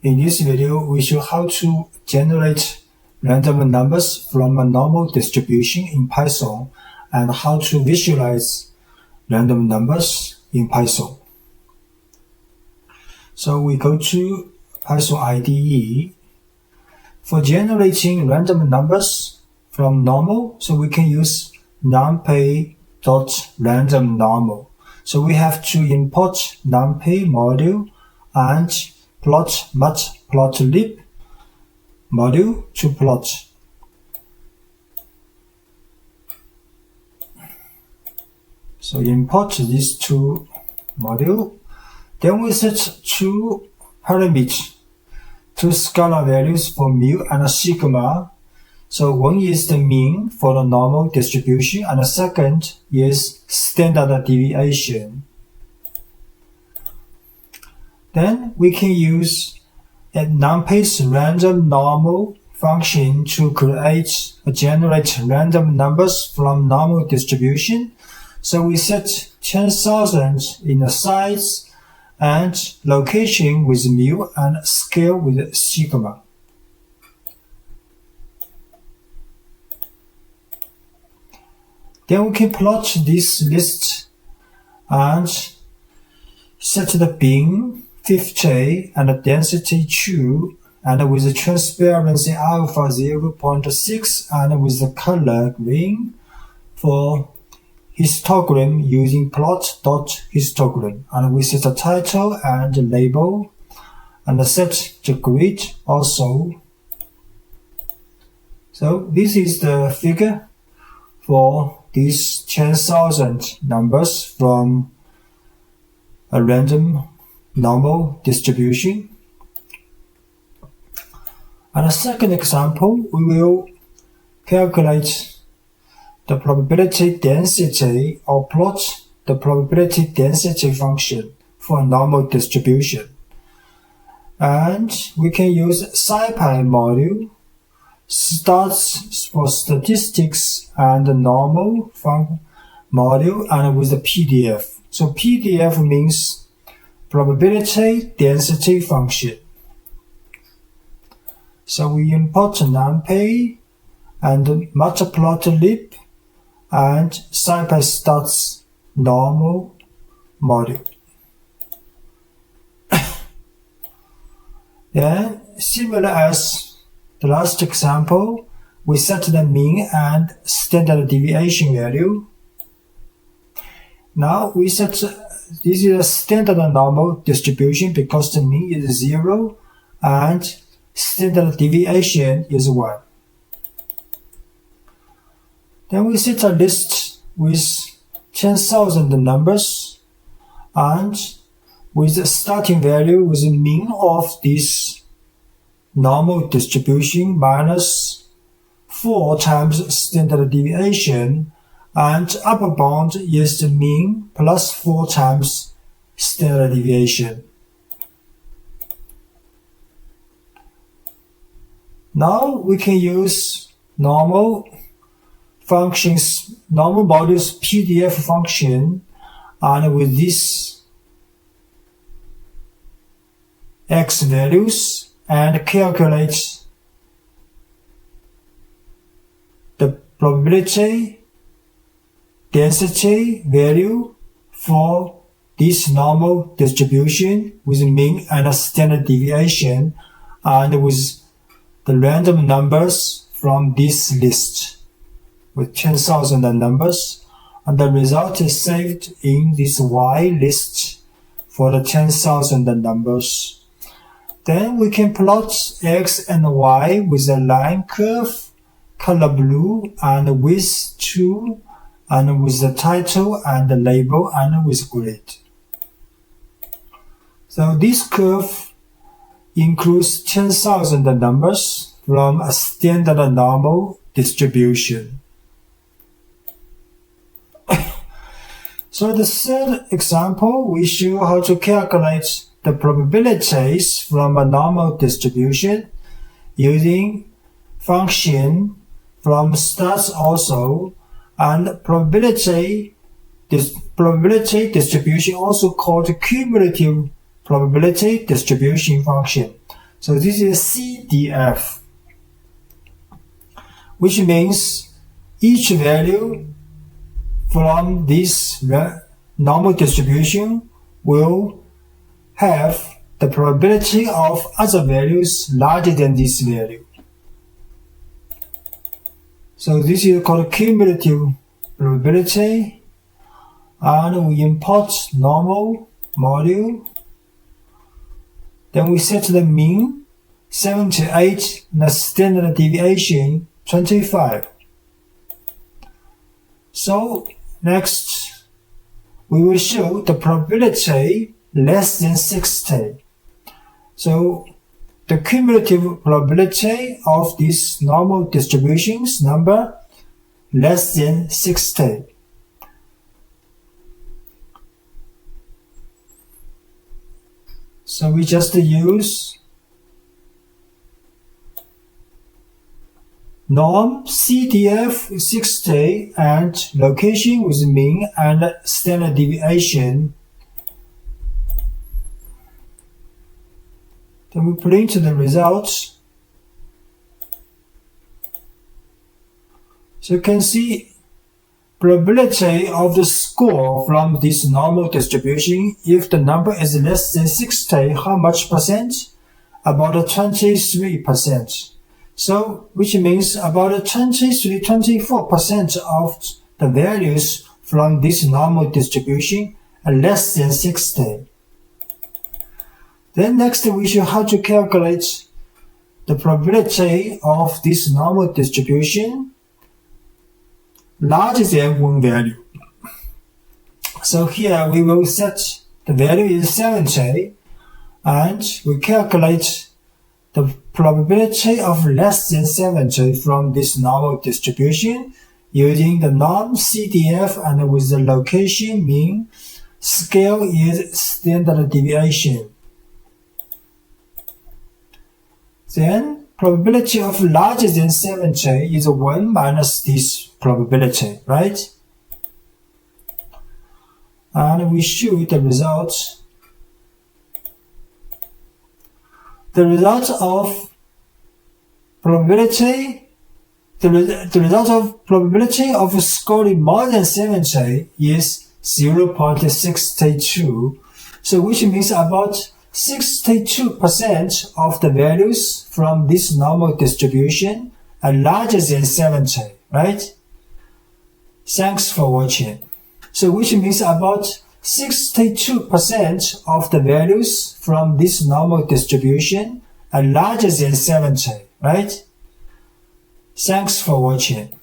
In this video, we show how to generate random numbers from a normal distribution in Python and how to visualize random numbers in Python. So we go to Python IDE. For generating random numbers from normal, so we can use numpy.randomNormal. So we have to import numpy module and matplotlib module to plot. So import these two modules. Then we set two parameters, two scalar values for mu and sigma. So one is the mean for the normal distribution and the second is standard deviation. Then we can use a numpy's random normal function to generate random numbers from normal distribution. So we set 10,000 in the size and location with mu and scale with sigma. Then we can plot this list and set the bin 50 and the density 2 and with the transparency alpha 0.6 and with the color green for histogram using plot.histogram, and we set the title and the label and set the grid also. So this is the figure for these 10,000 numbers from a random normal distribution. And a second example, we will calculate the probability density or plot the probability density function for a normal distribution. And we can use scipy module, stats for statistics and the normal module and with the PDF. So PDF means probability density function. So we import numpy and matplotlib and scipy.stats.norm module. Then, similar as the last example, we set the mean and standard deviation value. Now we set this is a standard normal distribution because the mean is 0 and standard deviation is 1. Then we set a list with 10,000 numbers and with the starting value with the mean of this normal distribution minus 4 times standard deviation, and upper bound is the mean plus 4 times standard deviation. Now we can use normal module's PDF function and with this x values and calculate the probability density value for this normal distribution with mean and standard deviation and with the random numbers from this list with 10,000 numbers, and the result is saved in this Y list for the 10,000 numbers. Then we can plot X and Y with a line curve, color blue and width 2, and with the title and the label and with grid. So this curve includes 10,000 numbers from a standard normal distribution. So the third example, we show how to calculate the probabilities from a normal distribution using function from stats also, and probability distribution also called cumulative probability distribution function. So this is CDF, which means each value from this normal distribution will have the probability of other values larger than this value. So this is called cumulative probability, and we import normal module. Then we set the mean 78 and the standard deviation 25. So next we will show the probability less than 60. So the cumulative probability of this normal distributions number less than 60. So we just use norm, CDF 60, and location with mean and standard deviation. Then we print the results. So you can see probability of the score from this normal distribution. If the number is less than 60, how much percent? About 23%. So which means about 24% of the values from this normal distribution are less than 60. Then next we show how to calculate the probability of this normal distribution larger than one value. So here we will set the value is 70, and we calculate the probability of less than 70 from this normal distribution using the norm, CDF, and with the location mean. Scale is standard deviation. Then probability of larger than 70 is 1 minus this probability, right? And we show the result. The result of probability, the result of probability of scoring more than 70 is 0.62. So which means about 62% of the values from this normal distribution are larger than 70, right? Thanks for watching. So which means about 62% of the values from this normal distribution are larger than 70, right? Thanks for watching.